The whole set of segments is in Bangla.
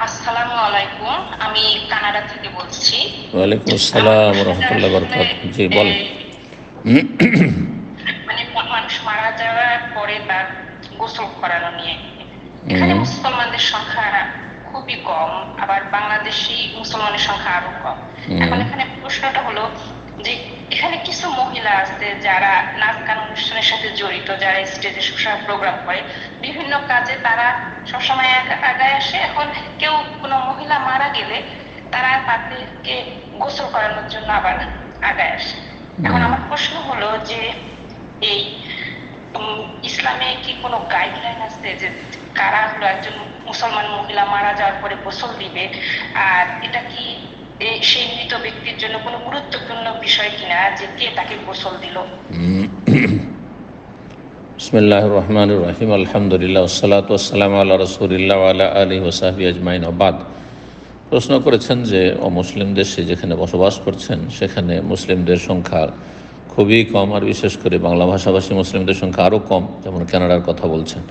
আসসালামু আলাইকুম। আমি কানাডা থেকে বলছি। ওয়ালাইকুম আমার আসসালাম প্রশ্নটা রহমতুল্লাহ আসলে বরকাত। জি বলেন। মানে মানুষ মারা যাওয়ার পরে তার গোসল করানো নিয়ে। এখানে হুম, মুসলমানদের সংখ্যা খুবই কম, আবার বাংলাদেশি মুসলমানের সংখ্যা আরো কম। এখন হুম, এখানে প্রশ্নটা হলো যে এখানে কিছু মহিলা আছে যারা নাচ গান অনুষ্ঠানের সাথে জড়িত, যারা স্টেজে সবসময় প্রোগ্রাম করে, বিভিন্ন কাজে তারা সবসময় আগায় আসে। এখন কেউ কোনো মহিলা মারা গেলে তারা তাদেরকে গোসল করানোর জন্য আবার আগায় আসে। এখন হুম। আমার প্রশ্ন হলো যে এই ইসলামে কি কোনো গাইডলাইন আছে যে কারা হলো একজন মুসলমান মহিলা মারা যাওয়ার পরে গোসল দিবে, আর এটা কি সেই মৃত ব্যক্তির জন্য কোনো গুরুত্বপূর্ণ বিষয় কিনা যে কে তাকে গোসল দিল? বিসমিল্লাহির রহমানির রহিম, আলহামদুলিল্লাহ, ওয়াসসালাতু ওয়াসসালামু আলা রাসূলিল্লাহ ওয়া আলা আলিহি ওয়া সাহবিহি আজমাইন। বাদ প্রশ্ন করেছেন যে অমুসলিম দেশে যেখানে বসবাস করছেন সেখানে মুসলিমদের সংখ্যা খুবই কম, আর বিশেষ করে বাংলা ভাষাভাষী মুসলিমদের সংখ্যা আরও কম, যেমন কানাডার কথা বলছেন।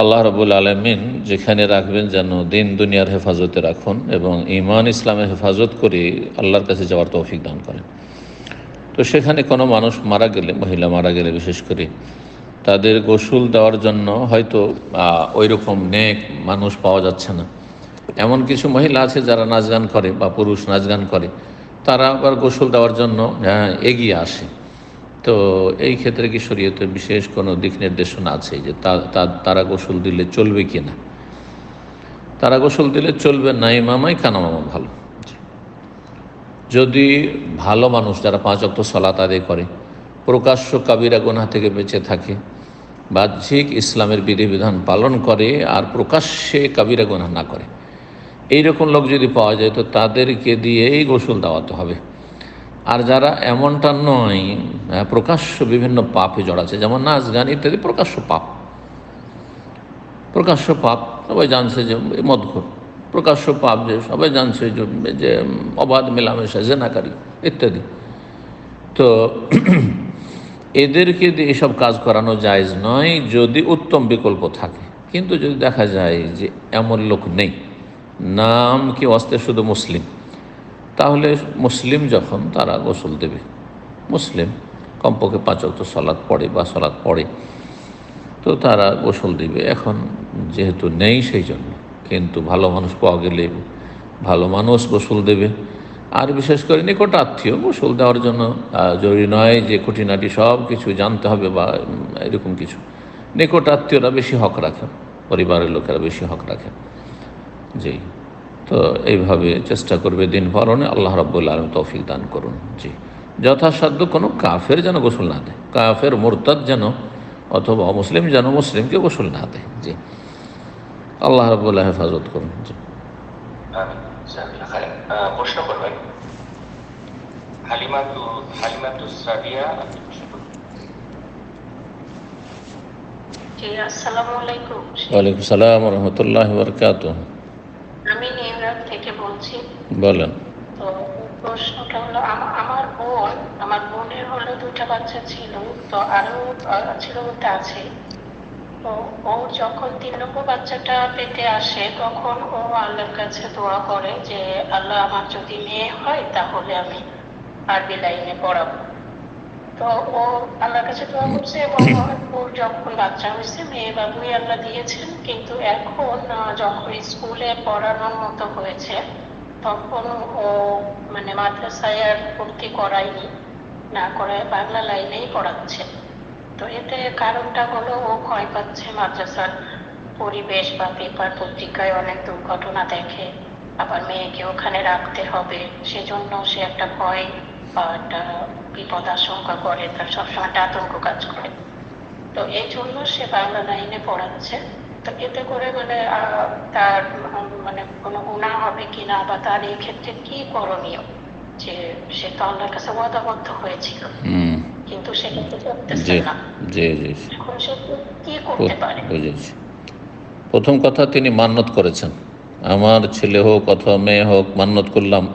আল্লাহ রাব্বুল আলামিন যেখানে রাখবেন যেন দিন দুনিয়ার হেফাজতে রাখুন এবং ঈমান ইসলামের হেফাজত করে আল্লাহর কাছে যাওয়ার তৌফিক দান করেন। তো সেখানে কোনো মানুষ মারা গেলে, মহিলা মারা গেলে বিশেষ করে, তাদের গোসল দেওয়ার জন্য হয়তো ওই রকম নেক মানুষ পাওয়া যাচ্ছে না। এমন কিছু মহিলা আছে যারা নাচ গান করে বা পুরুষ নাচ গান করে, তারা আবার গোসল দেওয়ার জন্য এগিয়ে আসে। তো এই ক্ষেত্রে কি শরীয়তে বিশেষ কোনো দিক নির্দেশনা আছে যে তারা গোসল দিলে চলবে কি না? তারা গোসল দিলে চলবে না, ইমামাই কানামামা ভালো। যদি ভালো মানুষ যারা 5 ওয়াক্ত সালাত আদায় করে, প্রকাশ্য কাবিরা গুনাহ থেকে বেঁচে থাকে, বাহ্যিক ইসলামের বিধিবিধান পালন করে আর প্রকাশ্যে কাবিরা গুনাহ না করে, এইরকম লোক যদি পাওয়া যায় তো তাদেরকে দিয়েই গোসল দেওয়াতে হবে। আর যারা এমনটা নয়, প্রকাশ্য বিভিন্ন পাপে জড়াচ্ছে, যেমন নাচ গান ইত্যাদি প্রকাশ্য পাপ, প্রকাশ্য পাপ সবাই জানছে যে মদখোর, প্রকাশ্য পাপ যে সবাই জানছে যে অবাধ মেলামেশা, জেনাকারী ইত্যাদি। তো এদেরকে দিয়ে এসব কাজ করানো জায়েজ নয় যদি উত্তম বিকল্প থাকে। কিন্তু যদি দেখা যায় যে এমন লোক নেই, নাম কি অস্তে শুধু মুসলিম, তাহলে মুসলিম যখন তারা গোসল দেবে, মুসলিম কমপক্ষে 5 ওয়াক্ত সালাত পড়ে বা সালাত পড়ে, তো তারা গোসল দিবে। এখন যেহেতু নেই সেই জন্য, কিন্তু ভালো মানুষ পাওয়া গেলে ভালো মানুষ গোসল দেবে। আর বিশেষ করে নিকট আত্মীয় গোসল দেওয়ার জন্য জরুরি নয় যে খুঁটিনাটি সব কিছু জানতে হবে বা এরকম কিছু। নিকট আত্মীয়রা বেশি হক রাখেন, পরিবারের লোকেরা বেশি হক রাখেন। জি, তো এইভাবে চেষ্টা করবে দিন পালনে। আল্লাহ রাব্বুল আলামিন তৌফিক দান করুন। জি, যথাসাধ্য কোনো কাফের যেন গোসল না দেয়, কাফের মোরতাদ যেন অথবা অমুসলিম যেন মুসলিমকে গোসল না দেয়। জি, আল্লাহ রাব্বুল হেফাজত করুন। জি, প্রশ্ন করবেন সাদিয়া। জি, আসসালামু আলাইকুম। ওয়ালাইকুম সালাম রহমতুল্লাহ বরকাত। আমি নিউ ইয়র্ক থেকে বলছি। বলেন। তো প্রশ্নটা হলো আমার বোনের হলো 2টা বাচ্চা ছিল, তো আরো ছিল বলতে আছে। তো ও যখন 3 নম্বর বাচ্চাটা পেতে আসে তখন ও আল্লাহর কাছে দোয়া করে যে আল্লাহ, আমার যদি মেয়ে হয় তাহলে আমি আরবি লাইনে পড়াবো। তো ও আল্লাহর কাছে দোয়া করছে এবং ওর যখন বাচ্চা হয়েছে মেয়ে বাবুই আল্লাহ দিয়েছেন, কিন্তু এখন যখন স্কুলে পড়ানোর মতো হয়েছে তখন ও মানে মাদ্রাসায় আর ভর্তি করায়নি, না করায় বাংলা লাইনেই পড়াচ্ছে। তো এতে কারণটা হলো ও ভয় পাচ্ছে মাদ্রাসার পরিবেশ বা পেপার পত্রিকায় অনেক দুর্ঘটনা দেখে, আবার মেয়েকে ওখানে রাখতে হবে, সেজন্য সে একটা ভয় বা একটা বিপদ আশঙ্কা করে, তার সবসময় একটা আতঙ্ক কাজ করে। তো এই জন্য সে বাংলা লাইনে পড়াচ্ছে। তো এতে করে মানে তার মানে কোনো গুনাহ হবে কিনা বা তার এই ক্ষেত্রে কি করণীয়, যে সে তো আল্লাহর কাছে ওয়াদাবদ্ধ হয়েছিল কিন্তু সে কিন্তু জি, করতেছেন না, জি, জি, এখন সে কি করতে পারে? বুঝেছি। প্রথম কথা, তিনি মান্যত করেছেন, আমার ছেলে হোক অথবা মেয়ে হোক, মান্যত করলাম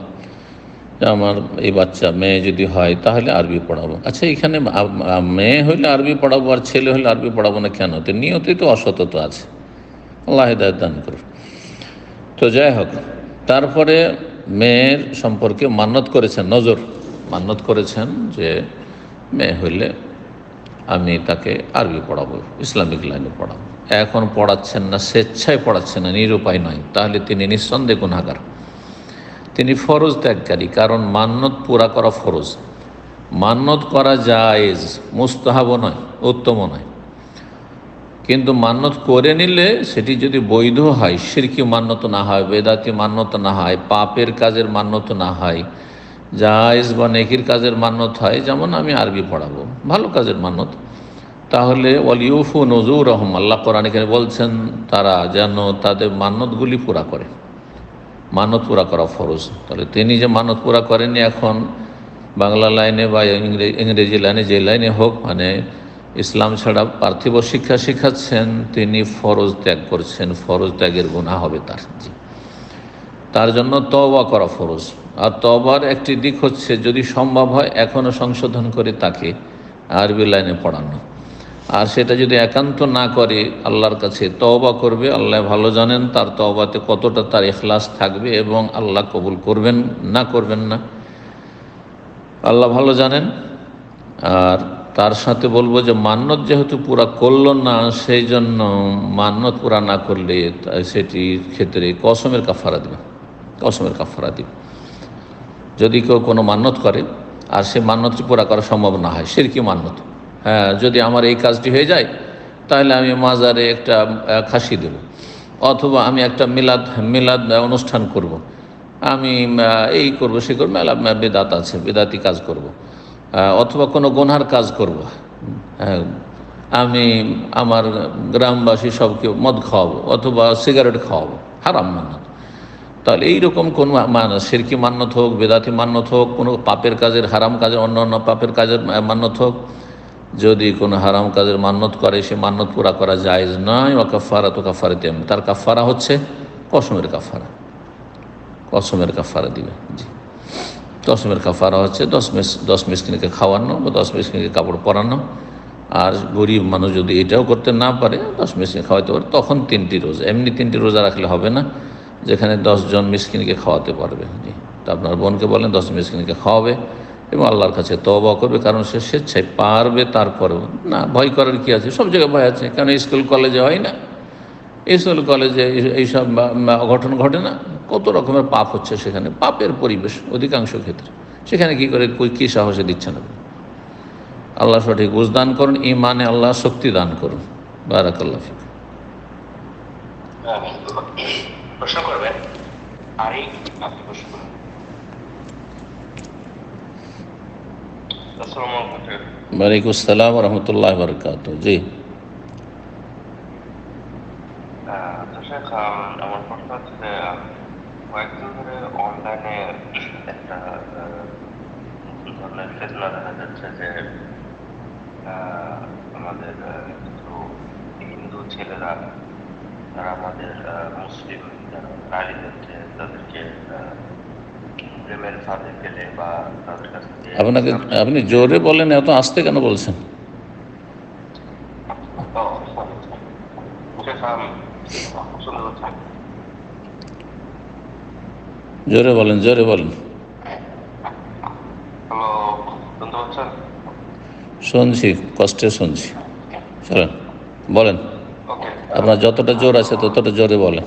যে আমার এই বাচ্চা মেয়ে যদি হয় তাহলে আরবি পড়াবো। আচ্ছা, এখানে মেয়ে হইলে আরবি পড়াবো আর ছেলে হইলে আরবি পড়াবো না কেন? তো নিয়তেই তো অসততা আছে। আল্লাহ হিদায়াত দান করুন। তো যাই হোক, তারপরে মেয়ের সম্পর্কে মান্যত করেছেন, নজর মান্যত করেছেন যে মেয়ে হইলে আমি তাকে আরবি পড়াবো, ইসলামিক লাইনে পড়াবো। এখন পড়াচ্ছেন না, স্বেচ্ছায় পড়াচ্ছেন না, নিরুপায় নয়, তাহলে তিনি নিঃসন্দেহে গুনাহগার, তিনি ফরজ ত্যাগকারী। কারণ মান্যত পুরা করা ফরজ, মান্যত করা জায়েজ, মুস্তাহাবও নয়, উত্তমও নয়। কিন্তু মান্যত করে নিলে সেটি যদি বৈধ হয়, শিরকি মান্যত না হয়, বেদাতি মান্যত না হয়, পাপের কাজের মান্যত না হয়, জায়েজ বা নেকির কাজের মান্যত হয়, যেমন আমি আরবি পড়াবো, ভালো কাজের মান্যত, তাহলে ওয়ালিউফু নজুর রহম, আল্লাহ কোরআন এখানে বলছেন তারা যেন তাদের মান্যতগুলি পুরা করে। মানত পুরা করা ফরজ। তাহলে তিনি যে মানত পুরা করেননি, এখন বাংলা লাইনে বা ইংরেজি লাইনে, যে লাইনে হোক, মানে ইসলাম ছাড়া পার্থিব শিক্ষা শেখাচ্ছেন, তিনি ফরজ ত্যাগ করছেন, ফরজ ত্যাগের গুনাহ হবে তার। তার জন্য তওবা করা ফরজ। আর তওবার একটি দিক হচ্ছে যদি সম্ভব হয় এখনও সংশোধন করে তাকে আরবি লাইনে পড়ানো। আর সেটা যদি একান্ত না করে, আল্লাহর কাছে তওবা করবে, আল্লাহ ভালো জানেন তার তওবাতে কতটা তার ইখলাস থাকবে এবং আল্লাহ কবুল করবেন না, আল্লাহ ভালো জানেন। আর তার সাথে বলবো যে মান্যত যেহেতু পুরা করল না, সেই জন্য মান্যত পুরা না করলে সেটির ক্ষেত্রে কসমের কাফারা দিবে। যদি কেউ কোনো মান্যত করে আর সে মান্যতটি পুরা করা সম্ভব না হয়, শিরকি মান্যত, হ্যাঁ, যদি আমার এই কাজটি হয়ে যায় তাহলে আমি মাজারে একটা খাসি দেব, অথবা আমি একটা মিলাদ অনুষ্ঠান করব, আমি এই করব সে করবো, মেলা বেদাত আছে, বেদাতি কাজ করব, অথবা কোনো গুনহার কাজ করব, আমি আমার গ্রামবাসী সবকে মদ খাওয়াবো অথবা সিগারেট খাওয়াবো, হারাম মান্যত। তাহলে এইরকম কোন শিরকি মান্যত হোক, বেদাতি মান্যত হোক, কোনো পাপের কাজের, হারাম কাজের, অন্য পাপের কাজের মান্যত হোক, যদি কোনো হারাম কাজের মান্যত করে সে মান্যত পুরা করা জায়েজ নয়। ও কাফারা তো কাফারাতে, তার কাফারা হচ্ছে কসমের কাফারা দিবে। জি, কসমের কাফারা হচ্ছে 10 মিসকিনকে খাওয়ানো বা 10 মিসকিনকে কাপড় পরানো। আর গরিব মানুষ যদি এটাও করতে না পারে, 10 মিসকিন খাওয়াতে পারে, তখন 3টি রোজা, এমনি 3টি রোজা রাখলে হবে না, যেখানে 10 জন মিসকিনকে খাওয়াতে পারবে। জি, তো আপনার বোনকে বলেন 10 মিসকিনকে খাওয়াবে এবং আল্লাহর কাছে তওবা করবে, কারণ সে স্বেচ্ছায় পারবে। তারপরেও না, ভয় করার কি আছে, সব জায়গায় ভয় আছে। কেন স্কুল কলেজে হয় না? স্কুল কলেজে এইসব অঘটন ঘটে না? কত রকমের পাপ হচ্ছে সেখানে, পাপের পরিবেশ অধিকাংশ ক্ষেত্রে, সেখানে কি করে কী সাহসে দিচ্ছে না? আল্লাহ সঠিক বুঝ দান করুন, ইমানে আল্লাহ শক্তি দান করুন। বারাকাল্লাহ ফিক। প্রশ্ন করবেন আরে আপনি প্রশ্ন করুন। আসসালামু আলাইকুম। ওয়ালাইকুম আসসালাম রহমতুল্লাহ বরকাত। জি, শেখ, আমার প্রশ্ন হচ্ছে যে কয়েকদিন ধরে অনলাইনে একটা ধরনের ফেতনা দেখা যাচ্ছে যে আমাদের কিছু হিন্দু ছেলেরা, তারা আমাদের মুসলিম যারা নারীদেরকে, তাদেরকে প্রেমের ফাঁদে ফেলে বা তাদের কাছ থেকে আপনি জোরে বলেন, এত আস্তে কেন বলছেন? শুনতে পাচ্ছেন? জোরে বলেন। হ্যালো, শুনতে পাচ্ছেন? শুনছি, কষ্টে শুনছি। চলেন, বলেন, ওকে, আপনার যতটা জোর আছে ততটা জোরে বলেন।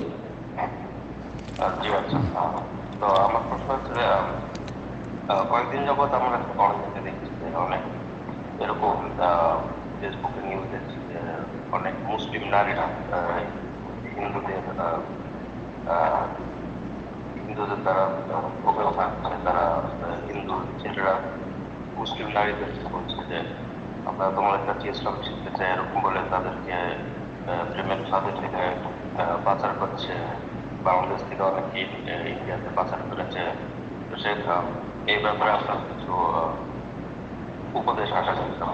জি আচ্ছা। তো আমার প্রশ্ন হচ্ছে যে কয়েকদিন যাবৎ আমরা অনেকে দেখছি যে অনেক এরকম ফেসবুকে নিউজ দেখছি যে অনেক মুসলিম নারীরা হিন্দুদের তারা প্রোগ্রাম থাকছে, তারা হিন্দু ছেলেরা মুসলিম নারীদের বলছে যে আমরা তোমাদের কাছে ইসলাম শিখতে চাই, এরকম বলে তাদেরকে প্রেমের ফাঁদে থেকে পাচার করছে। বাংলাদেশ থেকে অনেকে ইন্ডিয়াতে পাচার করেছে। তো সে এই ব্যাপারে আপনার কিছু উপদেশ আসা যাচ্ছে?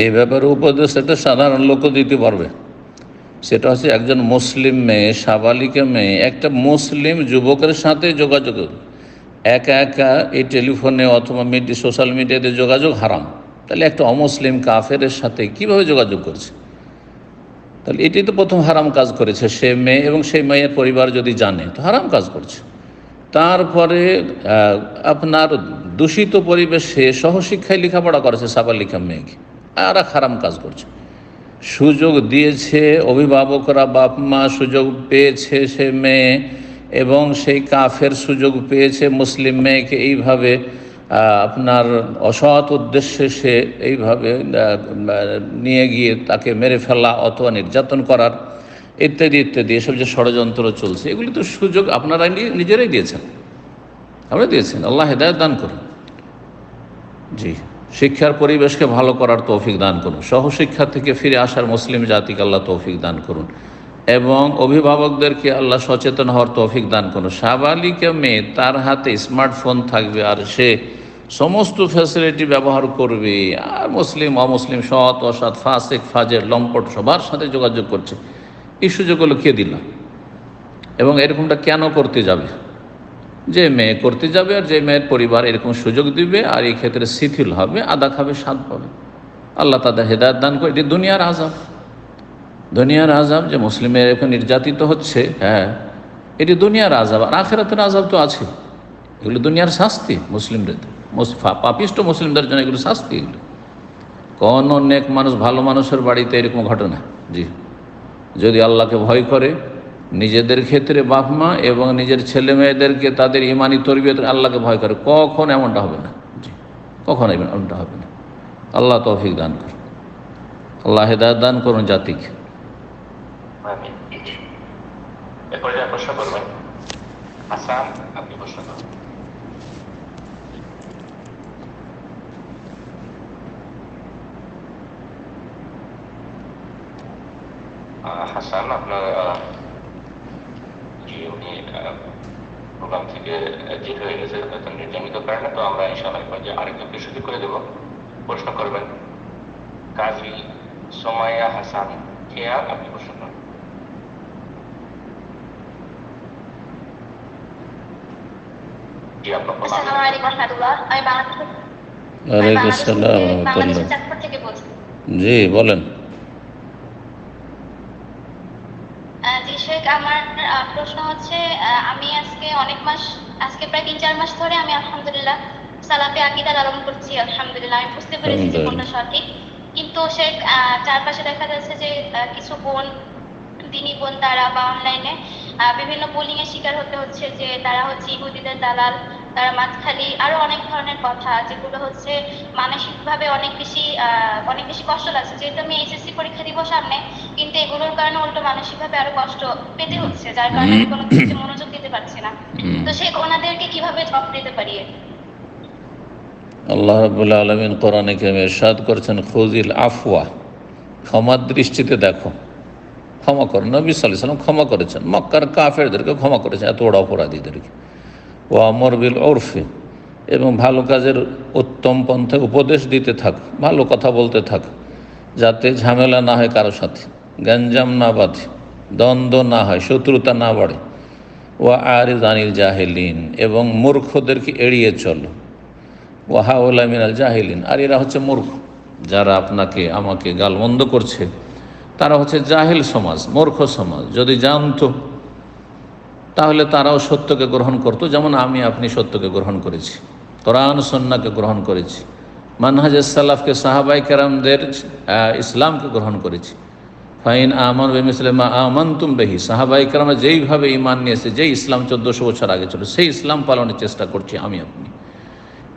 এই ব্যাপারে উপদেশ একটা সাধারণ লোকও দিতে পারবে। সেটা হচ্ছে একজন মুসলিম মেয়ে, সাবালিকা মেয়ে একটা মুসলিম যুবকের সাথে যোগাযোগ, একা এই টেলিফোনে অথবা সোশ্যাল মিডিয়াতে যোগাযোগ হারাম। তাহলে একটা অমুসলিম কাফেরের সাথে কিভাবে যোগাযোগ করছে? তাহলে এটি তো প্রথম হারাম কাজ করেছে সে মেয়ে, এবং সেই মেয়ের পরিবার যদি জানে তো হারাম কাজ করছে। তারপরে আপনার দূষিত পরিবেশে সহশিক্ষায় লেখাপড়া করেছে সাবালিকা মেয়েকে, আর এক হারাম কাজ করছে। সুযোগ দিয়েছে অভিভাবকরা, বাপ মা সুযোগ পেয়েছে সে মেয়ে, এবং সেই কাফের সুযোগ পেয়েছে মুসলিম মেয়েকে এইভাবে আপনার অসৎ উদ্দেশ্যে সে এইভাবে নিয়ে গিয়ে তাকে মেরে ফেলা অথবা নির্যাতন করার ইত্যাদি ইত্যাদি, এসব যে ষড়যন্ত্র চলছে, এগুলি তো সুযোগ আপনারা নিজেরাই দিয়েছেন, আপনারা দিয়েছেন। আল্লাহ হেদায়েত দান করুন। জি, শিক্ষার পরিবেশকে ভালো করার তৌফিক দান করুন, সহশিক্ষা থেকে ফিরে আসার মুসলিম জাতিকে আল্লাহ তৌফিক দান করুন, এবং অভিভাবকদেরকে আল্লাহ সচেতন হওয়ার তৌফিক দান করুন। সাবালিকা মেয়ে, তার হাতে স্মার্টফোন থাকবে আর সে সমস্ত ফ্যাসিলিটি ব্যবহার করবে, আর মুসলিম অমুসলিম সৎ অসৎ ফাসিক ফাজের লম্পট সবার সাথে যোগাযোগ করছে, এই সুযোগগুলো কে দিল? এবং এরকমটা কেন করতে যাবে? যে মেয়ে করতে যাবে আর যে মেয়ের পরিবার এরকম সুযোগ দিবে আর এই ক্ষেত্রে শিথিল হবে, আদা খাবে, স্বাদ পাবে। আল্লাহ তাদের হেদায়েত দান করে। এটি দুনিয়ার আযাব, দুনিয়ার আযাব যে মুসলিমের এখন নির্যাতিত হচ্ছে, হ্যাঁ এটি দুনিয়ার আযাব। আর আখিরাতের আযাব তো আছে, এগুলো দুনিয়ার শাস্তি মুসলিমদের, পাপিষ্ট মুসলিমদের জন্য এগুলো শাস্তি। এগুলো কোন নেক মানুষ, ভালো মানুষের বাড়িতে এরকম ঘটনা। জি, যদি আল্লাহকে ভয় করে, নিজেদের ক্ষেত্রে বাপ মা এবং নিজের ছেলে মেয়েদেরকে তাদের ইমানি তরবিয়ত আল্লাহকে ভয় করে, কখন এমনটা হবে না। জি, কখন এমনটা হবে না। আল্লাহ তৌফিক দান করুন, আল্লাহ হেদায়েত দান করুন জাতিকে। এরপরে যা প্রশ্ন করবেন হাসান, আপনি প্রশ্ন করবেন। হাসান, আপনার উনি প্রোগ্রাম থেকে জিত হয়ে গেছে, নির্যাতিত কারণে, তো আমরা ইনশাআল্লাহ আরেকজনকে সুযোগ করে দেব। প্রশ্ন করবেন কাজী সোমাইয়া হাসান খেয়া, আপনি প্রশ্ন করবেন। জি, আপনার আসসালামু আলাইকুম ওয়া রাহমাতুল্লাহ। আমি ওয়ালাইকুম আসসালাম ওয়া বাংলাদেশের রাহমাতুল্লাহ। চাঁদপুর থেকে বলছি। জি বলেন। জি শেখ, আমার প্রশ্ন হচ্ছে, আমি আজকে প্রায় 3-4 মাস ধরে আমি আলহামদুলিল্লাহ সালাফে আকীদা লালন করছি। আলহামদুলিল্লাহ আমি বুঝতে পেরেছি যে কোনটা সঠিক, কিন্তু শেখ চারপাশে দেখা যাচ্ছে যে কিছু দিনী বোন তারা বা অনলাইনে বিভিন্ন বুলিং এর শিকার হতে হচ্ছে, যে তারা হচ্ছে ইহুদিদের দালাল, তারা মাঝখালি, আরো অনেক ধরনের কথা যেগুলো হচ্ছে মানসিকভাবে অনেক বেশি কষ্ট লাগছে। যেহেতু আমি এইচএসসি পরীক্ষা দিব সামনে, কিন্তু এগুলোর কারণে উল্টো মানসিকভাবে আরো কষ্ট পেতে হচ্ছে, যার কারণে আমি কোনো কিছুতে মনোযোগ দিতে পারছি না। তো শেখ, ওনাদেরকে কিভাবে জবাব দিতে পারি? আল্লাহ রাব্বুল আলামিন কোরআনে কারিমে ইরশাদ করেছেন, খুযিল আফওয়া, ক্ষমার দৃষ্টিতে দেখো, ক্ষমা করো। নবী সাল্লাল্লাহু আলাইহি ওয়াসাল্লাম ক্ষমা করেছেন, মক্কার কাফেরদেরকে ক্ষমা করেছেন, এত বড় অপরাধীদেরকে। ওয়া আমর বিল উরফি, এবং ভালো কাজের উত্তম পন্থায় উপদেশ দিতে থাকো, ভালো কথা বলতে থাকো, যাতে ঝামেলা না হয় কারো সাথে, গঞ্জাম না বাঁধে, দ্বন্দ্ব না হয়, শত্রুতা না বাড়ে। ওয়া আরিদ আনিল জাহিলিন, এবং মূর্খদেরকে এড়িয়ে চলো। ওয়া হাউলা মিনাল জাহিলিন, আর এরা হচ্ছে মূর্খ, যারা আপনাকে আমাকে গালমন্দ করছে তারা হচ্ছে জাহিল সমাজ, মূর্খ সমাজ। যদি জানতো তাহলে তারাও সত্যকে গ্রহণ করতো, যেমন আমি আপনি সত্যকে গ্রহণ করেছি, কোরআন সুন্নাহকে গ্রহণ করেছি, মানহাজে সালাফকে, সাহাবায়ে কেরামদের ইসলামকে গ্রহণ করেছি। ফাইন আমান বিমিসলি মা আমানতুম বিহি, সাহাবায়ে কেরামরা যেইভাবে ঈমান নিয়েছে, যেই ইসলাম 1400 বছর আগে ছিল, সেই ইসলাম পালনের চেষ্টা করছি আমি আপনি।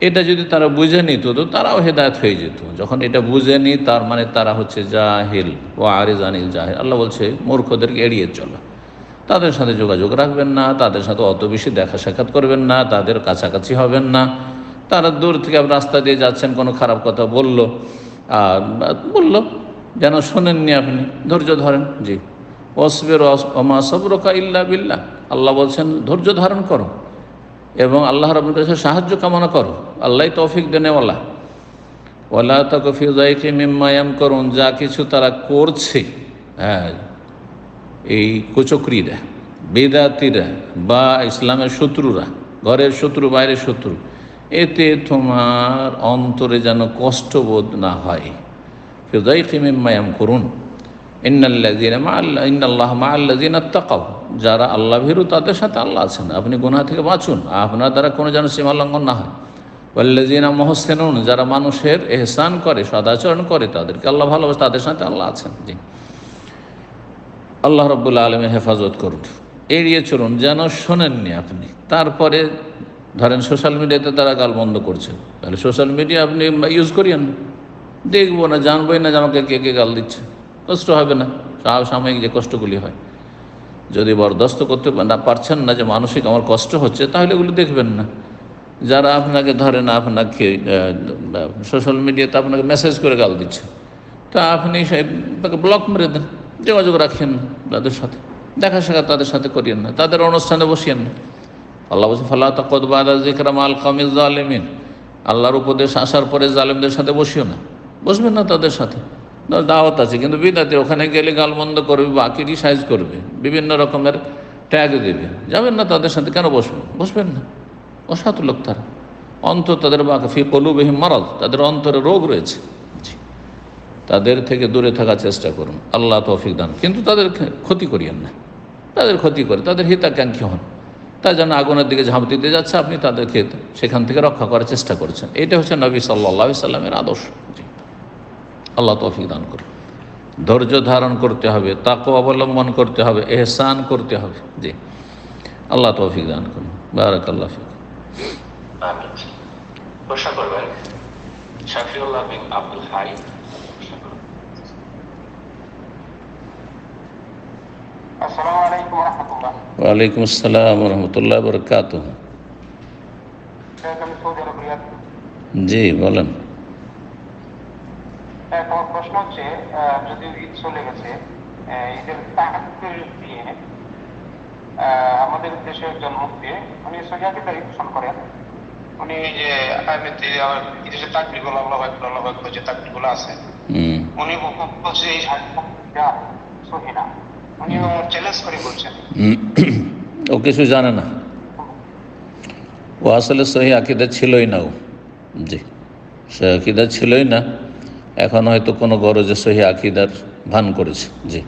এটা যদি তারা বুঝে নিত তো তারাও হেদায়েত হয়ে যেত। যখন এটা বুঝেনি, তার মানে তারা হচ্ছে জাহিল। ও আরিজ আনিল জাহিল, আল্লাহ বলছে মূর্খদেরকে এড়িয়ে চলো, তাদের সাথে যোগাযোগ রাখবেন না, তাদের সাথে অত বেশি দেখা সাক্ষাৎ করবেন না, তাদের কাছাকাছি হবেন না। তারা দূর থেকে রাস্তা দিয়ে যাচ্ছেন, কোনো খারাপ কথা বললো যেন শোনেননি, আপনি ধৈর্য ধরেন। জি, ওয়াসবির ওমা সাবরুকা ইল্লা বিল্লাহ, আল্লাহ বলছেন ধৈর্য ধারণ করো এবং আল্লাহ রাব্বুল কাছে সাহায্য কামনা করো, আল্লাহ তৌফিক দেনেওয়ালা। ওয়ালা তাকু ফি যায়কি মিম্মা ইয়ামকুরুন, যা কিছু তারা করছে, হ্যাঁ এই কুচক্রীরা, বেদাতিরা বা ইসলামের শত্রুরা, ঘরের শত্রু বাইরের শত্রু, এতে তোমার অন্তরে যেন কষ্টবোধ না হয়। ফি যায়কি মিম্মা ইয়ামকুরুন, ইন্নাল্লাহ মাআল্লাযীনা তাকাও, যারা আল্লাহ ভীরু তাদের সাথে আল্লাহ আছেন। আপনি গুনাহ থেকে বাঁচুন, আপনার দ্বারা কোনো যেন সীমা লঙ্ঘন না হয়। ওয়াল্লাযীনা মুহসিনুন, যারা মানুষের ইহসান করে, সদাচরণ করে, তাদেরকে আল্লাহ ভালোবাসে, তাদের সাথে আল্লাহ আছেন। জি, আল্লাহ রাব্বুল আলামিন হেফাজত করুন। এড়িয়ে চলুন, যেন শোনেননি আপনি। তারপরে ধরেন সোশ্যাল মিডিয়াতে তারা গাল বন্ধ করছে, তাহলে সোশ্যাল মিডিয়া আপনি ইউজ করিয়েন না, দেখবো না, জানবোই না যে আমাকে কে কে গাল দিচ্ছে, কষ্ট হবে না, সাময়িক যে কষ্টগুলি হয়। যদি বরদাস্ত করতে না পারছেন না যে মানসিক আমার কষ্ট হচ্ছে, তাহলে এগুলো দেখবেন না। যারা আপনাকে ধরেন আপনাকে সোশ্যাল মিডিয়াতে আপনাকে মেসেজ করে গাল দিচ্ছে, তা আপনি তাকে ব্লক মেরে দেন, যোগাযোগ রাখেন না তাদের সাথে, দেখা সাক্ষাৎ তাদের সাথে করিয়েন না, তাদের অনুষ্ঠানে বসিয়েন না। আল্লাহ বলছে ফালা তাকুদ বাদা যিকরা মাল কওমিজ জালিমিন, আল্লাহর উপদেশ আসার পরে জালেমদের সাথে বসিও না, বসবেন না তাদের সাথে। দাওয়াত আছে কিন্তু বিদাতে, ওখানে গেলে গালমন্দ করবে বা ক্রিটিসাইজ করবে, বিভিন্ন রকমের ট্যাগ দেবে, যাবেন না তাদের সাথে। কেন বসবেন না? অসাধু লোক তারা, অন্তর তাদের ফি কুলুবিহিম মারাদ, তাদের অন্তরে রোগ রয়েছে। তাদের থেকে দূরে থাকার চেষ্টা করুন, আল্লাহ তৌফিক দান। কিন্তু তাদের ক্ষতি করিয়েন না, তাদের ক্ষতি করে, তাদের হিতাকাঙ্ক্ষী হন। তার জন্য আগুনের দিকে ঝাঁপ দিতে যাচ্ছে, আপনি তাদেরকে সেখান থেকে রক্ষা করার চেষ্টা করছেন। এটা হচ্ছে নবী সাল্লাল্লাহু আলাইহি সাল্লামের আদর্শ। জি, আল্লাহ তৌফিক দান করুন। ধৈর্য ধারণ করতে হবে, তাকওয়া অবলম্বন করতে হবে, ইহসান করতে হবে। জি, আল্লাহ তৌফিক দান করুন। বারাকাল্লাহু ফিক। আমিন। প্রশ্ন করবেন শাফিউল্লাহ বিন আব্দুল হাই। আসসালামু আলাইকুম ওয়া রাহমাতুল্লাহ। ওয়ালাইকুম আসসালাম ওয়া রাহমাতুল্লাহি ওয়া বারাকাতুহু। আমি সৌদি আরব রিয়াদ। জি বলেন। আমার প্রশ্ন হচ্ছে, যদি ঈদ চলে গেছে, ঈদের তাকবীর দিয়ে আমাদের দেশের একজন মুফতি, উনি সহিয়াকে পোষণ করেন, উনি যে ঈদের তাকবীরগুলো আল্লাহু আকবার আল্লাহু আকবার যে তাকবীরগুলো আছে, উনি বলছে এই হাদিসটা সহিহ না, উনি চ্যালেঞ্জ করে বলছেন। ও কিছু জানে না, ও আসলে সহি আকীদা ছিলই না। ও জি, সহি আকীদা ছিলই না, এখন হয়তো কোনো গরজে সহি আকীদার ভান করেছে। জি,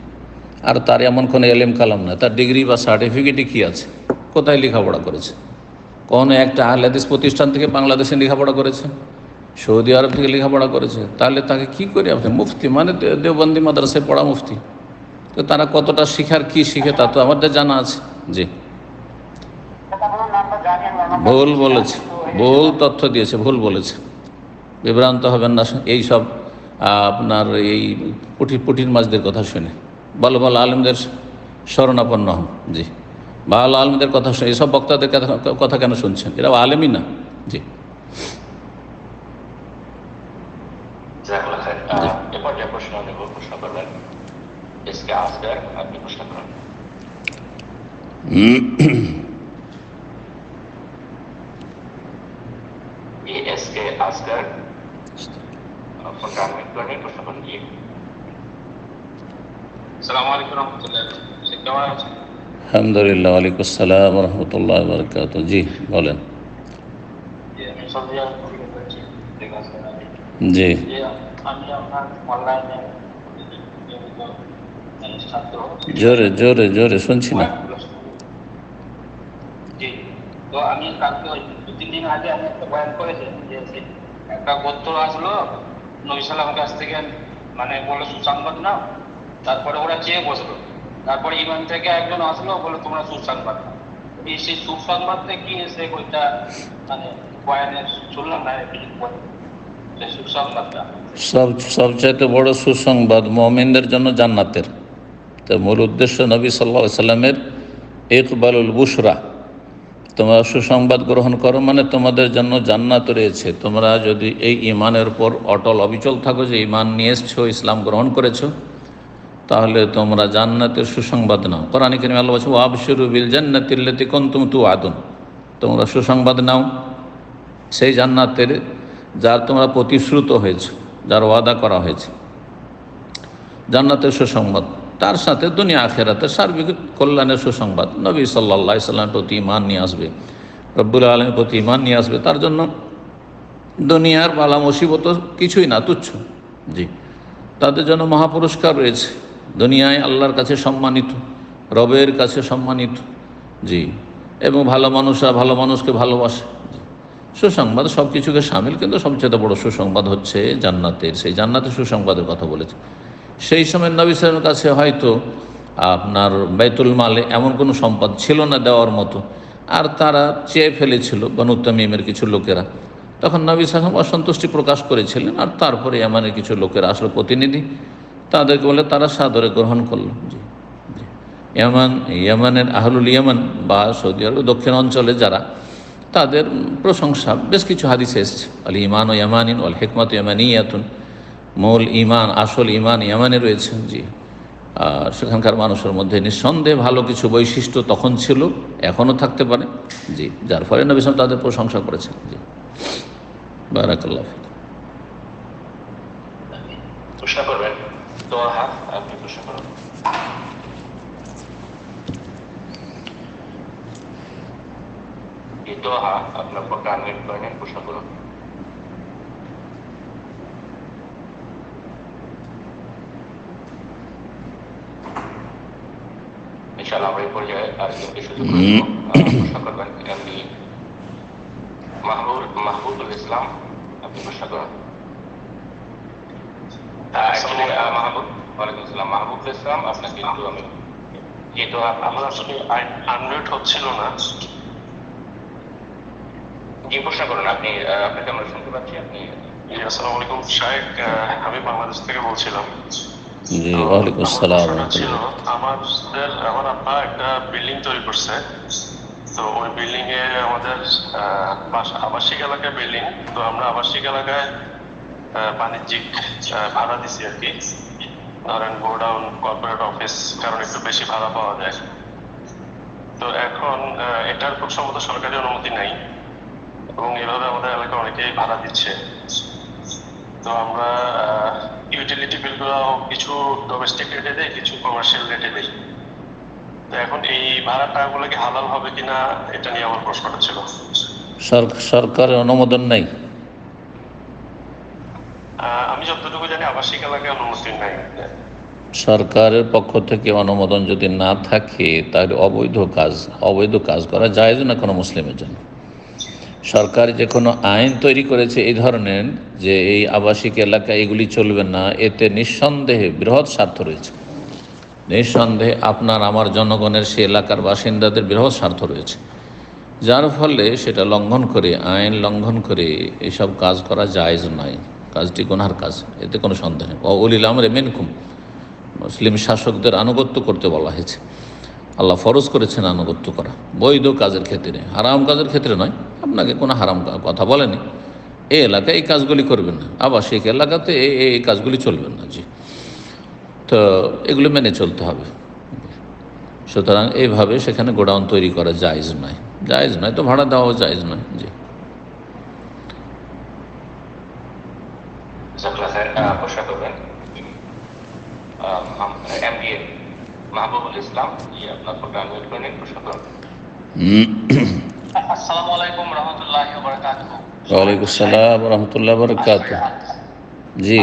আর তার এমন কোনো এলেম কালাম না, তার ডিগ্রি বা সার্টিফিকেটই কী আছে, কোথায় লেখাপড়া করেছে, কোন একটা আহলে হাদিস প্রতিষ্ঠান থেকে বাংলাদেশে লেখাপড়া করেছে, সৌদি আরব থেকে লেখাপড়া করেছে, তাহলে তাকে কি করে আপনি মুফতি, মানে দেওবন্দি মাদ্রাসায় পড়া মুফতি, তো তারা কতটা শিখার কি শিখে তা তো আমাদের জানা আছে। জি, ভুল বলেছে, ভুল তথ্য দিয়েছে, ভুল বলেছে, বিভ্রান্ত হবেন না এই সব আপনার এই পুটির মাছদের কথা শুনে। ভালো ভালো আলেমদের শরণাপন্ন হন। জি, ভালো আলেমদের কথা শুনে, এইসব বক্তাদের কথা কেন শুনছেন? এরা আলেমই না। জি, প্রশ্ন নেব, প্রশ্ন করবেন এসকে আসগার, আপনি প্রশ্ন করুন। এসকে আসগার প্রশ্ন করুন। আসসালামু আলাইকুম রহমতুল্লাহ, কেমন আছেন? আলহামদুলিল্লাহ। ওয়ালাইকুম আসসালাম ওয়া রাহমাতুল্লাহি ওয়া বারাকাতুহু। জি বলেন। জি, আমি আপনার অনলাইনে জোরে জোরে জোরে শুনছি না। জি, তো আমি কালকে 2-3 দিন আগে আমি একটা বয়ান করেছি যে একটা গোত্র আসলো নবী সাল্লামের কাছ থেকে, মানে বললো সুসংবাদ নাও, তারপরে ওরা চেয়ে বসলো, তারপরে ইমান থেকে একজন আসলো বলে তোমরা সুসংবাদ নাও। সেই সুসংবাদটা কি, এসে ওইটা মানে বয়ানে শুনলাম না, সুসংবাদটা সবচাইতে বড় সুসংবাদ মুমিনদের জন্য জান্নাতের। তো মূল উদ্দেশ্য নবী সাল্লাল্লাহু আলাইহি সাল্লামের ইকবালুল বুশরা, তোমরা সুসংবাদ গ্রহণ করো, মানে তোমাদের জন্য জান্নাত রয়েছে। তোমরা যদি এই ইমানের উপর অটল অবিচল থাকো, যে ইমান নিয়ে এসছো, ইসলাম গ্রহণ করেছো, তাহলে তোমরা জান্নাতের সুসংবাদ নাও। কোরআনে কারিমে আল্লাহ বলেছে ওয়াবশিরু বিল জান্নাতিল্লাতী কুনতুম তুআদুন, তোমরা সুসংবাদ নাও সেই জান্নাতের যার তোমরা প্রতিশ্রুত হয়েছে, যার ওয়াদা করা হয়েছে, জান্নাতের সুসংবাদ। তার সাথে দুনিয়া আখিরাতের সার্বিক কল্যাণের সুসংবাদ। নবী সাল্লাল্লাহু আলাইহি সাল্লামের প্রতি ঈমান নিয়ে আসবে, রব্বুল আলামিনের প্রতি ঈমান নিয়ে আসবে, তার জন্য দুনিয়ার বালা মুসিবত কিছুই না, তুচ্ছ। জি, তাদের জন্য মহাপুরস্কার রয়েছে, দুনিয়ায় আল্লাহর কাছে সম্মানিত, রবের কাছে সম্মানিত, জি, এবং ভালো মানুষরা ভালো মানুষকে ভালোবাসে। সুসংবাদ সব কিছুকে সামিল, কিন্তু সবচেয়ে বড় সুসংবাদ হচ্ছে জান্নাতের। সেই জান্নাতের সুসংবাদের কথা বলেছে। সেই সময় নবী সাল্লাল্লাহু আলাইহি ওয়াসাল্লামের কাছে হয়তো আপনার বাইতুল মালে এমন কোনো সম্পদ ছিল না দেওয়ার মতো, আর তারা চেয়ে ফেলেছিল বনু তামিমের কিছু লোকেরা। তখন নবী সাল্লাল্লাহু আলাইহি ওয়াসাল্লাম অসন্তুষ্টি প্রকাশ করেছিলেন, আর তারপরে ইয়ামানের কিছু লোকেরা আসলে প্রতিনিধি, তাদেরকে বলে তারা সাদরে গ্রহণ করল। জি, জি। ইয়ামানের আহলুল ইয়ামান বা সৌদি আরব দক্ষিণ অঞ্চলে যারা, তাদের প্রশংসা বেশ কিছু হাদিসে এসছে। আল ইমান ও ইয়ামানিন ওয়াল হিকমত ইয়ামানিয়াতুন, মূল ইমান, আসল ইমান ইয়ামানে রয়েছে। জি, আর সেখানকার মানুষের মধ্যে নিঃসন্দেহে ভালো কিছু বৈশিষ্ট্য তখন ছিল, এখনও থাকতে পারে। জি, যার ফলে নবী সাল্লাল্লাহু আলাইহি ওয়াসাল্লাম তাদের প্রশংসা করেছেন। জি, বারাকাল্লাহু ফিক। প্রশ্ন করবেন তো আপনি প্রশ্ন করুন। এই দোহা আপনার পক্ষে আনমিউট করে নেন, প্রশ্ন করুন। ইনশাআল্লাহ আমরা এই পর্যায়ে আরেকজনকে সুযোগ করে দেব। প্রশ্ন করবেন এমনি মাহবুবুল ইসলাম, আপনি প্রশ্ন করুন। মাহবুব, ওয়ালাইকুম আসসালাম। মাহবুবুল ইসলাম, আপনাকে কিন্তু আমি এই দোহা, আমার আসলে আনমিউট হচ্ছিল না। জি, প্রশ্ন করুন। আপনাকে আমরা শুনতে পাচ্ছি। আপনি। আসসালামু আলাইকুম শাহেখ, আমি বাংলাদেশ থেকে বলছিলাম। জি, ওয়ালাইকুম আসসালাম। ছিল আমার আব্বা একটা বিল্ডিং তৈরি করছে, তো ওই বিল্ডিং এ আমাদের আবাসিক এলাকায় বিল্ডিং, তো আমরা আবাসিক এলাকায় বাণিজ্যিক ভাড়া দিছি আর কি। ধরেন গোডাউন, কর্পোরেট অফিস, কারণ একটু বেশি ভাড়া পাওয়া যায়। তো এখন এটার খুব সম্ভবত সরকারি অনুমতি নাই, এবং এভাবে আমাদের এলাকায় অনেকেই ভাড়া দিচ্ছে। তো আমরা ইউটিলিটি বিলগুলো কিছু ডোমেস্টিক রেটে দেয়, কিছু কমার্শিয়াল রেটে দেয়। তো এখন এই ভাড়া টাকাগুলো কি হালাল হবে কিনা, এটা নিয়ে আমার প্রশ্নটা ছিল। সরকারের অনুমোদন নেই। আমি যতটুকু জানি আবাসিক এলাকায় অনুমতি নাই। সরকারের পক্ষ থেকে অনুমোদন যদি না থাকে, তাহলে অবৈধ কাজ করা জায়েজ না কোনো মুসলিমের জন্য। সরকার যে কোনো আইন তৈরি করেছে এই ধরনের, যে এই আবাসিক এলাকায় এগুলি চলবে না, এতে নিঃসন্দেহে বৃহৎ স্বার্থ রয়েছে। নিঃসন্দেহে আপনার আমার জনগণের সে এলাকার বাসিন্দাদের বৃহৎ স্বার্থ রয়েছে, যার ফলে সেটা লঙ্ঘন করে, আইন লঙ্ঘন করে এসব কাজ করা জায়েজ নয়। কাজটি গুনার কাজ, এতে কোনো সন্দেহ নেই। উলিল আমরি মিনকুম, মুসলিম শাসকদের আনুগত্য করতে বলা হয়েছে। আল্লাহ ফরজ করেছেন আনুগত্য করা বৈধ কাজের ক্ষেত্রে, হারাম কাজের ক্ষেত্রে নয়। আপনাকে কোনো হারাম কথা বলেনি, এই এলাকায় এই কাজগুলি করবেন না, আবাসিক এলাকাতে এই কাজগুলি চলবেন না। জি, তো এগুলো মেনে চলতে হবে। সুতরাং এইভাবে সেখানে গোডাউন তৈরি করা জায়েজ নয়। জায়েজ নয় তো ভাড়া দেওয়াও জায়েজ নয়। জি, প্রশ্ন করবেন এমবিএ মাহবুবুল ইসলাম, আপনার পক্ষে আনমিউট করে নিন, প্রশ্ন করুন। আসসালামু আলাইকুম রহমতুল্লাহি ওয়া বারাকাতুহু। ওয়ালাইকুম আসসালাম ওয়া রাহমাতুল্লাহি ওয়া বারাকাতুহু। জি,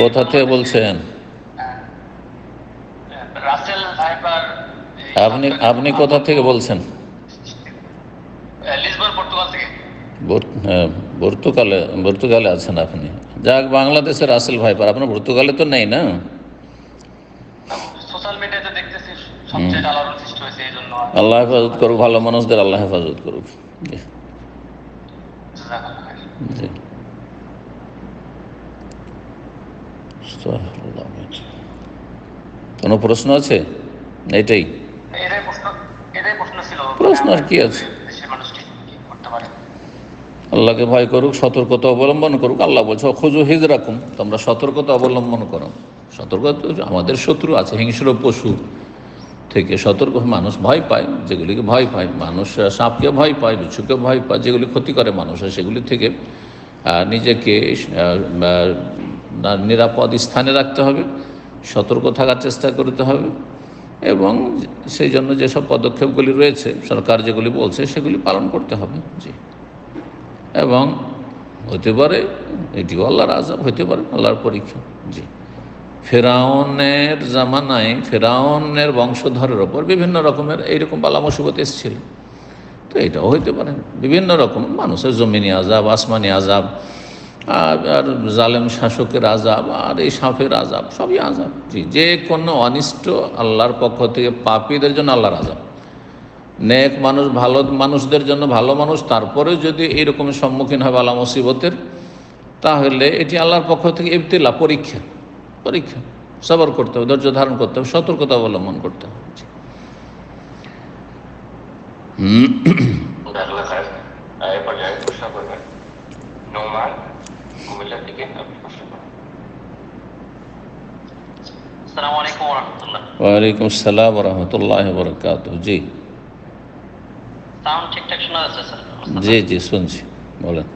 কোথা থেকে বলছেন? Russell viper. আপনি কোথা থেকে বলছেন? লিসবন, পর্তুগাল থেকে। পর্তুগালে আছেন আপনি? যাক, বাংলাদেশের রাসেল ভাইপার, আপনার পর্তুগালে তো নেই না? সোশ্যাল মিডিয়াতে দেখতেছি সবচেয়ে আলোড়ন সৃষ্টি হয়েছে, এই জন্য। আল্লাহ হেফাজত করুক, ভালো মানুষদের আল্লাহ হেফাজত করুক। জি, কোনো প্রশ্ন আছে? এটাই প্রশ্ন ছিল। প্রশ্ন আর কি আছে? আল্লাহকে ভয় করুক, সতর্কতা অবলম্বন করুক। আল্লাহ বলছে খুজু হিজরাকুম, তোমরা সতর্কতা অবলম্বন করো। সতর্কতা, আমাদের শত্রু আছে, হিংস্র পশু থেকে সতর্ক। মানুষ ভয় পায়, যেগুলিকে ভয় পায় মানুষ, সাপকে ভয় পায়, বিচ্ছুকে ভয় পায়, যেগুলি ক্ষতি করে মানুষের, সেগুলি থেকে নিজেকে নিরাপদ স্থানে রাখতে হবে, সতর্ক থাকার চেষ্টা করতে হবে, এবং সেই জন্য যেসব পদক্ষেপগুলি রয়েছে সরকার যেগুলি বলছে সেগুলি পালন করতে হবে। জি, এবং হতে পারে এটিও আল্লাহর আযাব, হতে পারে আল্লাহর পরীক্ষা। জি, ফেরাউনের জামানায় ফেরাউনের বংশধরের ওপর বিভিন্ন রকমের এইরকম বালা মুসিবত এসেছিল, তো এটাও হইতে পারে। বিভিন্ন রকম মানুষের জমিনি আযাব, আসমানি আযাব, আর জালেম শাসকের আযাব, আর এই সাপের আযাব, সবই আযাব। জি, যে কোনো অনিষ্ট আল্লাহর পক্ষ থেকে পাপীদের জন্য আল্লাহর আযাব। নেক মানুষ, ভালো মানুষদের জন্য ভালো মানুষ, তারপরেও যদি এইরকম সম্মুখীন হয় বালা মুসিবতের, তাহলে এটি আল্লাহর পক্ষ থেকে ইবতিলা, পরীক্ষা। পরীক্ষা, সবর করতে হবে, ধৈর্য ধারণ করতে হবে, সতর্কতা অবলম্বন করতে হবে। এই পর্যায়ে প্রশ্ন করবেন নোমান কুমিল্লা থেকে। আপনি প্রশ্ন করবেন। আসসালামু আলাইকুম ওয়া রাহমাতুল্লাহ। ওয়ালাইকুম আসসালাম ওয়া রাহমাতুল্লাহি ওয়া বারাকাতুহু। জি, সাউন্ড ঠিকঠাক শোনা যাচ্ছে স্যার? জি জি শুনছি, বলেন।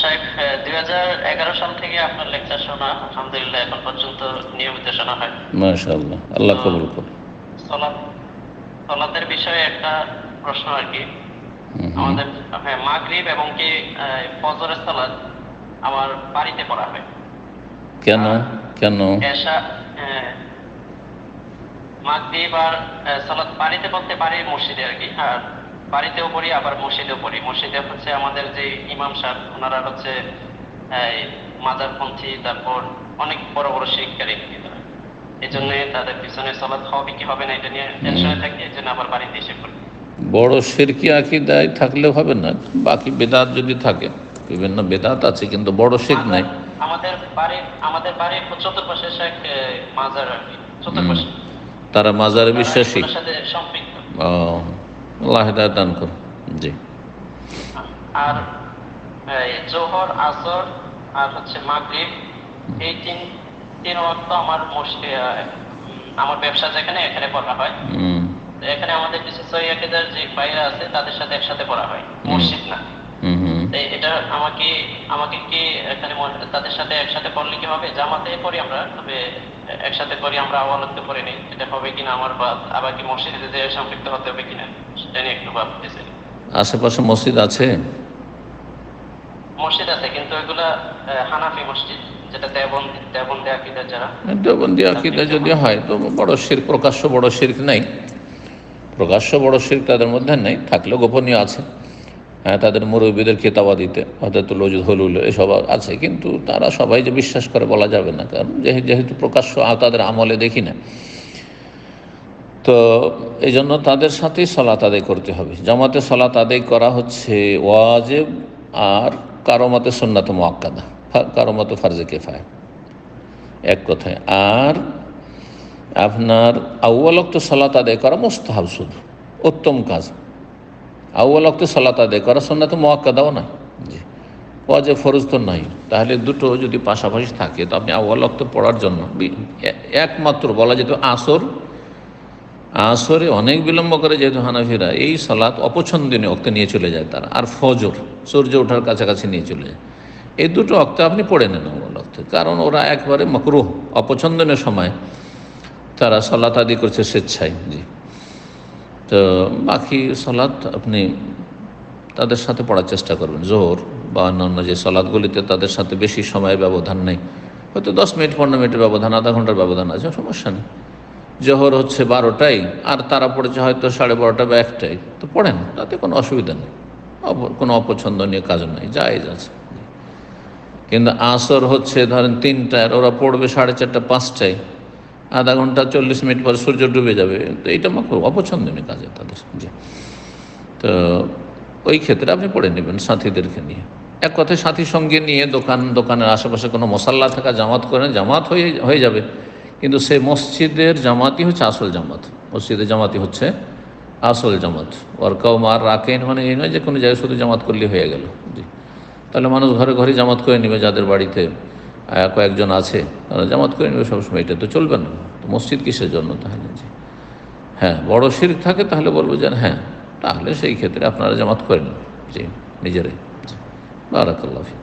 সাহেব, 2011 সাল থেকে আপনার লেকচার শোনা আলহামদুলিল্লাহ এখন পর্যন্ত নিয়মিত শোনা হয়। মাশাআল্লাহ, আল্লাহ কবুল করুন। সালাতের বিষয়ে একটা প্রশ্ন আর কি। হুম। আমাদের মাগরিব এবং কি ফজরের সালাত আমার বাড়িতে পড়া হয়। কেন কেন? এশা মাগরিব আর সালাত বাড়িতে বলতে বাড়ির মসজিদে আর কি। আর বাড়িতেও পড়ি, আবার মসজিদেও পড়ি। মসজিদে হচ্ছে আমাদের যে ইমাম সাহেব, ওনারা হচ্ছে মাজারপন্থী, তারপর অনেক বড় বড় শিক্ষারী, এই জন্য তাদের পিছনে সালাত হবে কি হবে না এটা নিয়ে টেনশনে থাকি, এই জন্য আবার বাড়িতে এসে পড়ি। বড় শিরকি আকীদায় থাকলে হবে না, বাকি বেদাত যদি থাকে, বিভিন্ন বেদাত আছে কিন্তু বড় শিরক নাই। আমাদের বাড়ির চতুর্পাশে এক মাজার আর কি, চতুর্পাশে তারা মাজারে বিশ্বাসী। তারা সাথে সম্পৃক্ত। ও, আল্লাহ হিদায়াত দান করুন। জি। আর জোহর, আসর আর হচ্ছে মাগরিব, এই তিন ওয়াক্ত আমার আমার ব্যবসা যেখানে, এখানে পড়া হয়। এখানে আমাদের কিছু সহিহ আকীদার যে ভাইরা আছে তাদের সাথে একসাথে পড়া হয়, মসজিদ না। এটা আমাকে কি এখানে তাদের সাথে একসাথে পড়লে কি হবে? জামাতে পড়ি আমরা, তবে একসাথে পড়ি আমরা, আওয়ালতে পড়ি নেই, এটা হবে কিনা আমার, বা আবার কি মসজিদে যে সম্পৃক্ত হতে হবে কিনা সেটা নিয়ে একটু ভাবতেছি। আশেপাশে মসজিদ আছে? মসজিদ আছে, কিন্তু এগুলা হানাফি মসজিদ, যেটা দেওবন্দি আকীদার যারা। দেওবন্দি আকীদা যদি হয় তো বড় শিরক, প্রকাশ্য বড় শিরক নাই, প্রকাশ্য বড় শিরক তাদের মধ্যে নেই, থাকলেও গোপনীয় আছে। হ্যাঁ, তাদের মুরব্বীদের কিতাবাদিতে হযরতুল ওজুদ হলুল এসব আছে, কিন্তু তারা সবাই যে বিশ্বাস করে বলা যাবে না, কারণ যেহেতু প্রকাশ্য তাদের আমলে দেখি না। তো এই জন্য তাদের সাথেই সালাত আদায় করতে হবে। জামাতে সালাত আদায় করা হচ্ছে ওয়াজিব, আর কারো মতে সুন্নাত মুআক্কাদা, কারো মতে ফারজে কিফায়া, এক কথায়। আর আপনার আউয়াল ওয়াক্তে সালাত আদায় করা মুস্তাহাব, শুধু উত্তম কাজ। আউয়াল ওয়াক্তে সালাত আদায় করা সুন্নাত মুআক্কাদাও না, জি, ওয়াজিব ফরজ তো নাই। তাহলে দুটো যদি পাশাপাশি থাকে তো আপনি আউয়াল ওয়াক্তে পড়ার জন্য একমাত্র বলা যেত আসরে অনেক বিলম্ব করে, যেহেতু হানাফিরা এই সালাত অপছন্দনীয় ওক্তে নিয়ে চলে যায় তারা, আর ফজর সূর্য ওঠার কাছাকাছি নিয়ে চলে যায়। এই দুটো ওক্তে আপনি পড়ে নেন আউয়াল ওক্তে, কারণ ওরা একবারে মাকরুহ, অপছন্দনীয় সময় তারা সালাত আদি করছে স্বেচ্ছায়। জি, তো বাকি সালাত আপনি তাদের সাথে পড়ার চেষ্টা করবেন। জোহর বা অন্যান্য যে সালাতগুলিতে তাদের সাথে বেশি সময়ের ব্যবধান নেই, হয়তো 10 মিনিট 15 মিনিটের ব্যবধান, আধা ঘন্টার ব্যবধান আছে, সমস্যা নেই। জোহর হচ্ছে 12টায়, আর তারা পড়েছে হয়তো 12:30 বা 1টায়, তো পড়েন, তাতে কোনো অসুবিধা নেই, কোনো অপছন্দনীয় কাজ নেই, জায়েজ আছে। কিন্তু আসর হচ্ছে ধরেন 3টায়, ওরা পড়বে 4:30 5টায়, আধা ঘন্টা 40 মিনিট পর সূর্য ডুবে যাবে, তো এইটা অপছন্দনীয় কাজে তাদের। জি, তো ওই ক্ষেত্রে আপনি পড়ে নেবেন সাথীদেরকে নিয়ে। এক কথায় সাথী সঙ্গে নিয়ে দোকানের আশেপাশে কোনো মসাল্লা থাকা, জামাত করেন, জামাত হয়ে যাবে, কিন্তু সে মসজিদের জামাতই হচ্ছে আসল জামাত। মসজিদের জামাতই হচ্ছে আসল জামাত। ওর কেউ মার রাখেন মানে এই নয় যে কোনো জায়গায় শুধু জামাত করলে হয়ে গেল। জি, তাহলে মানুষ ঘরে ঘরে জামাত করে নেবে, যাদের বাড়িতে কয়েকজন আছে তারা জামাত করে নেবে সবসময়, এটা তো চলবে না। তো মসজিদ কিসের জন্য তাহলে? জি, হ্যাঁ, বড় শিরক থাকে তাহলে বলবো যে হ্যাঁ, তাহলে সেই ক্ষেত্রে আপনারা জামাত করে নেন, জি, নিজেরাই। বারাকাল্লাহ ফিক।